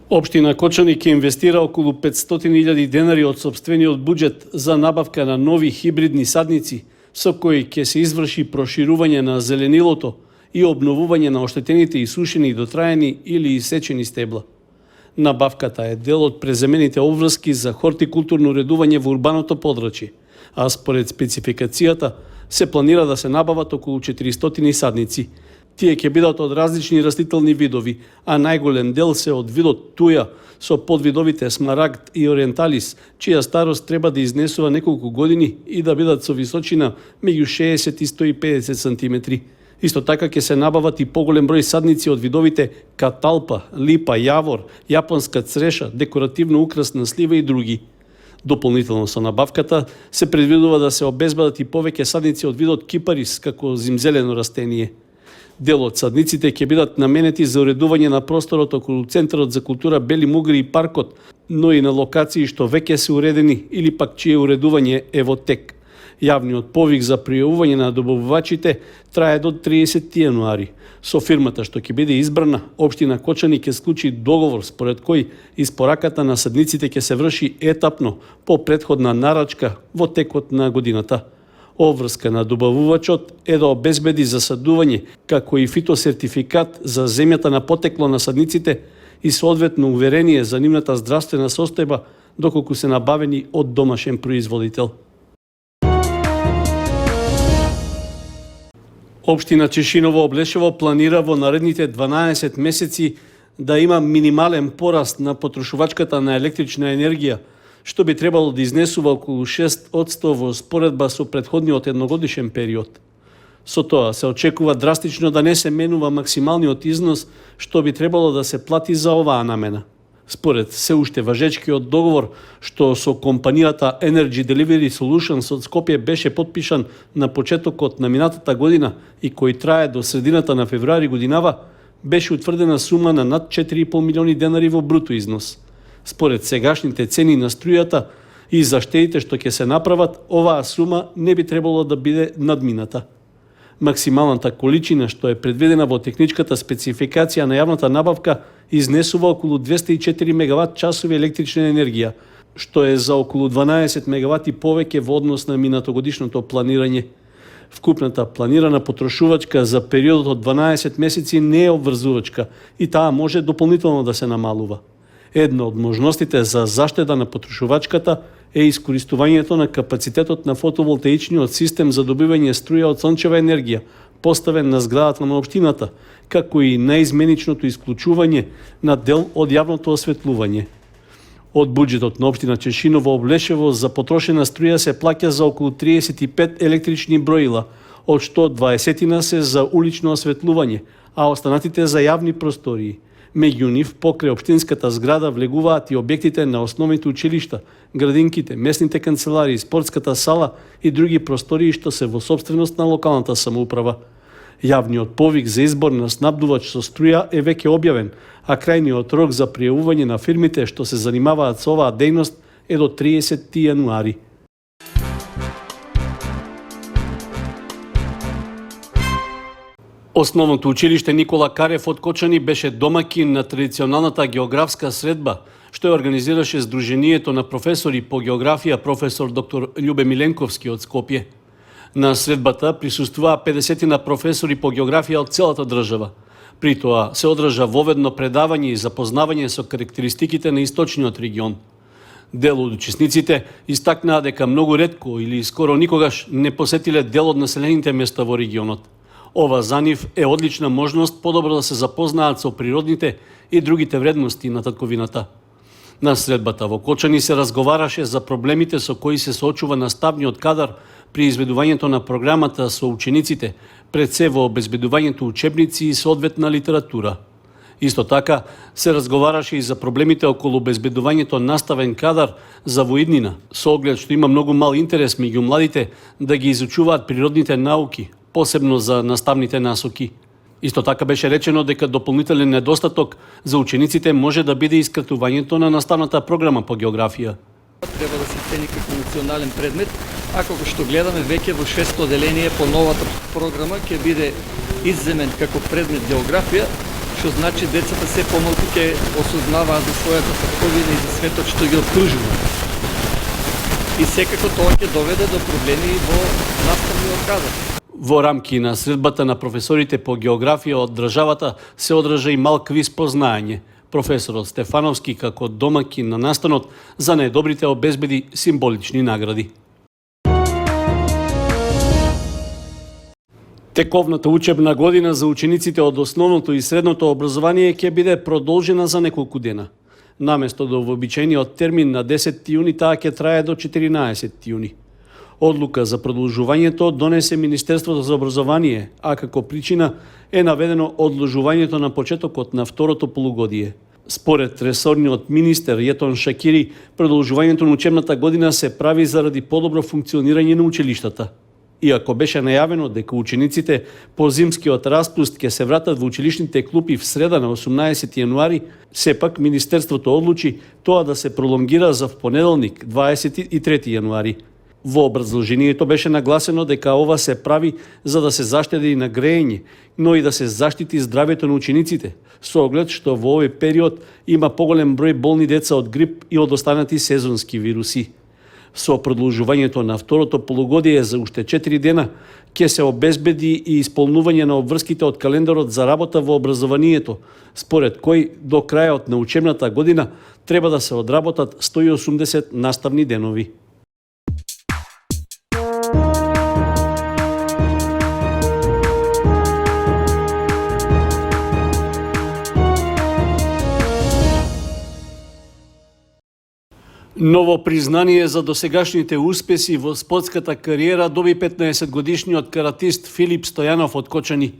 Општина Кочани ќе инвестира околу 500.000 денари од сопствениот буџет за набавка на нови хибридни садници, со кои ќе се изврши проширување на зеленилото и обновување на оштетените исушени, дотраени или исечени стебла. Набавката е дел од преземените обврски за хортикултурно уредување во урбаното подрачје, а според спецификацијата се планира да се набават околу 400 садници. Тие ќе бидат од различни растителни видови, а најголем дел се од видот туја со подвидовите смарагд и ориенталис, чија старост треба да изнесува неколку години и да бидат со височина меѓу 60 и 150 сантиметри. Исто така ќе се набават и поголем број садници од видовите каталпа, липа, јавор, јапонска цреша, декоративно украсна слива и други. Дополнително со набавката се предвидува да се обезбедат и повеќе садници од видот кипарис како зимзелено растение. Дел од садниците ќе бидат наменети за уредување на просторот околу Центарот за култура Бели Мугри и паркот, но и на локации што веќе се уредени или пак чие уредување е во тек. Јавниот повик за пријавување на добавувачите трае до 30 јануари. Со фирмата што ќе биде избрана, општина Кочани ќе склучи договор според кој испораката на садниците ќе се врши етапно по претходна нарачка во текот на годината. Обврска на добавувачот е да обезбеди засадување, како и фитосертификат за земјата на потекло на садниците и соодветно уверение за нивната здравствена состојба доколку се набавени од домашен производител. Општина Чешиново Облешево планира во наредните 12 месеци да има минимален пораст на потрошувачката на електрична енергија, што би требало да изнесува околу 6% во споредба со претходниот едногодишен период. Со тоа се очекува драстично да не се менува максималниот износ што би требало да се плати за оваа намена. Според се уште важечкиот договор што со компанијата Energy Delivery Solutions од Скопје беше подпишан на почетокот на минатата година и кој трае до средината на февруари годинава, беше утврдена сума на над 4,5 милиони денари во бруто износ. Според сегашните цени на струјата и заштедите што ќе се направат, оваа сума не би требало да биде надмината. Максималната количина што е предвидена во техничката спецификација на јавната набавка изнесува околу 204 мегават часови електрична енергија, што е за околу 12 мегавати повеќе во однос на минатогодишното планирање. Вкупната планирана потрошувачка за периодот од 12 месеци не е обврзувачка и таа може дополнително да се намалува. Една од можностите за заштеда на потрошувачката е искористувањето на капацитетот на фотоволтаичниот систем за добивање струја од сончева енергија, поставен на зградата на општината, како и наизменичното исклучување на дел од јавното осветлување. Од буџетот на општина Чешиново Облешево за потрошена струја се плаќа за околу 35 електрични броила, од што 20 се за улично осветлување, а останатите за јавни простории. Меѓу нив, покрај општинската зграда влегуваат и објектите на основните училишта, градинките, местните канцеларии, спортската сала и други простории што се во сопственост на локалната самоуправа. Јавниот повик за избор на снабдувач со струја е веќе објавен, а крајниот рок за пријавување на фирмите што се занимаваат со оваа дејност е до 30 јануари. Основното училиште Никола Карев од Кочани беше домаќин на традиционалната географска средба, што ја организираше Сдруженијето на професори по географија професор доктор Љубе Миленковски од Скопје. На средбата присуствуваа 50 на професори по географија од целата држава. При тоа се одржа воведно предавање и запознавање со карактеристиките на источниот регион. Дел од учесниците истакнаа дека многу ретко или скоро никогаш не посетиле дел од населените места во регионот. Ова за нив е одлична можност подобро да се запознаат со природните и другите вредности на татковината. На средбата во Кочани се разговараше за проблемите со кои се соочува наставниот кадар при изведувањето на програмата со учениците, пред се во обезбедувањето учебници и соодветна литература. Исто така се разговараше и за проблемите околу обезбедувањето наставен кадар за воиднина, со оглед што има многу мал интерес меѓу младите да ги изучуваат природните науки, посебно за наставните насоки. Исто така беше речено дека дополнителен недостаток за учениците може да биде искратувањето на наставната програма по географија. Треба да се цени како национален предмет, а како што гледаме веќе во 6-то деление по новата програма ќе биде изземен како предмет географија што значи децата се помалку ќе осознаваат за својата татковина и за светот што ги окружува. И секако тоа ќе доведе до проблеми во наставниот кадар. Во рамки на средбата на професорите по географија од државата се одржа и мал квиз по знаење. Професорот Стефановски како домаќин на настанот за најдобрите обезбеди символични награди. Тековната учебна година за учениците од основното и средното образование ќе биде продолжена за неколку дена. Наместо до вообичаениот термин на 10 јуни, таа ќе трае до 14 јуни. Одлука за продолжувањето донесе Министерството за образование, а како причина е наведено одложувањето на почетокот на второто полугодие. Според ресорниот министер Јетон Шакири, продолжувањето на учебната година се прави заради подобро функционирање на училиштата. Иако беше најавено дека учениците по зимскиот распуст ќе се вратат во училишните клупи в среда на 18 јануари, сепак Министерството одлучи тоа да се пролонгира за понеделник 23 јануари. Во образложението беше нагласено дека ова се прави за да се заштеди на грејење, но и да се заштити здравјето на учениците, со оглед што во овој период има поголем број болни деца од грип и од останати сезонски вируси. Со продолжувањето на второто полугодие за уште 4 дена ќе се обезбеди и исполнување на обврските од календарот за работа во образованието, според кој до крајот на учебната година треба да се одработат 180 наставни денови. Ново признание за досегашните успеси во спортската кариера доби 15-годишниот каратист Филип Стојанов од Кочани.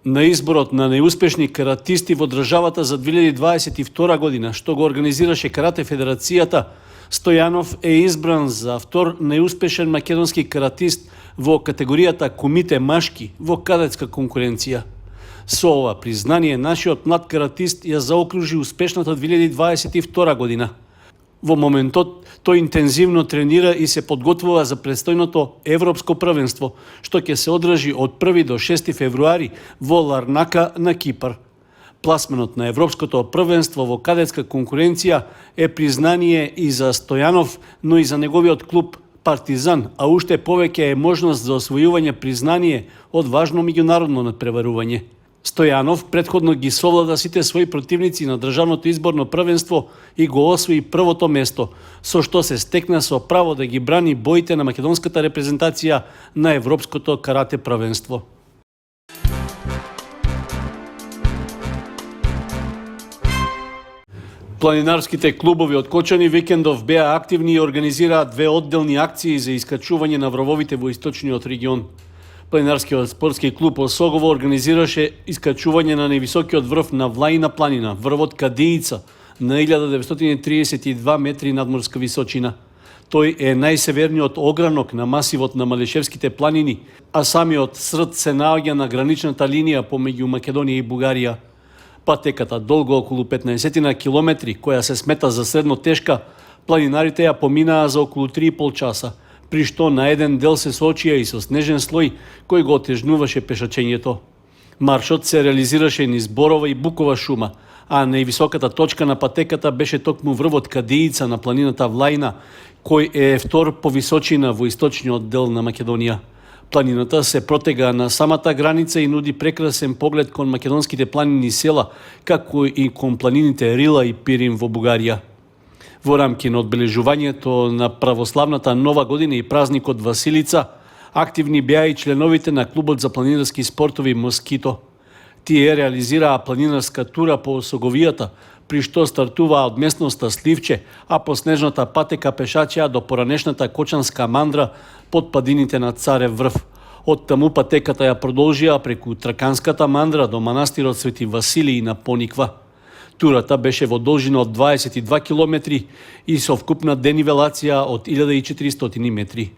На изборот на најуспешни каратисти во државата за 2022 година, што го организираше Карате Федерацијата, Стојанов е избран за втор најуспешен македонски каратист во категоријата кумите машки во кадетска конкуренција. Со ова признание нашиот млад каратист ја заокружи успешната 2022 година. Во моментот тој интензивно тренира и се подготвува за престојното Европско првенство, што ќе се одржи од 1 до 6 февруари во Ларнака на Кипар. Пласменот на Европското првенство во кадетска конкуренција е признание и за Стојанов, но и за неговиот клуб Партизан, а уште повеќе е можност за освојување признание од важно меѓународно надпреварување. Стојанов претходно ги совлада сите своји противници на државното изборно првенство и го освои првото место, со што се стекна со право да ги брани боите на македонската репрезентација на Европското карате првенство. Планинарските клубови од Кочани викендов беа активни и организираа две одделни акции за искачување на врвовите во источниот регион. Планинарскиот спортски клуб Осогово организираше искачување на највисокиот врв на Влаина планина, врвот Кадиица, на 1932 метри надморска височина. Тој е најсеверниот огранок на масивот на Малишевските планини, а самиот срд се наоѓа на граничната линија помеѓу Македонија и Бугарија. Патеката долго околу 15 километри, која се смета за средно тешка, планинарите ја поминаа за околу 3,5 часа, при што на еден дел се соочија и со снежен слој кој го отежнуваше пешачењето. Маршот се реализираше низ борова и букова шума, а највисоката точка на патеката беше токму врвот Кадиица на планината Влаина, кој е втор по височина во источниот дел на Македонија. Планината се протега на самата граница и нуди прекрасен поглед кон македонските планини села, како и кон планините Рила и Пирин во Бугарија. Во рамки на одбележувањето на православната нова година и празникот Василица, активни беа и членовите на клубот за планинарски спортови Москито. Тие реализираа планинарска тура по Осоговијата, при што стартуваа од местноста Сливче, а по снежната патека пешачеа до поранешната Кочанска мандра под падините на Царев врв. Од таму патеката ја продолжија преку Траканската мандра до манастирот Свети Василий на Пониква. Турата беше во должина од 22 километри и со вкупна денивелација од 1400 метри.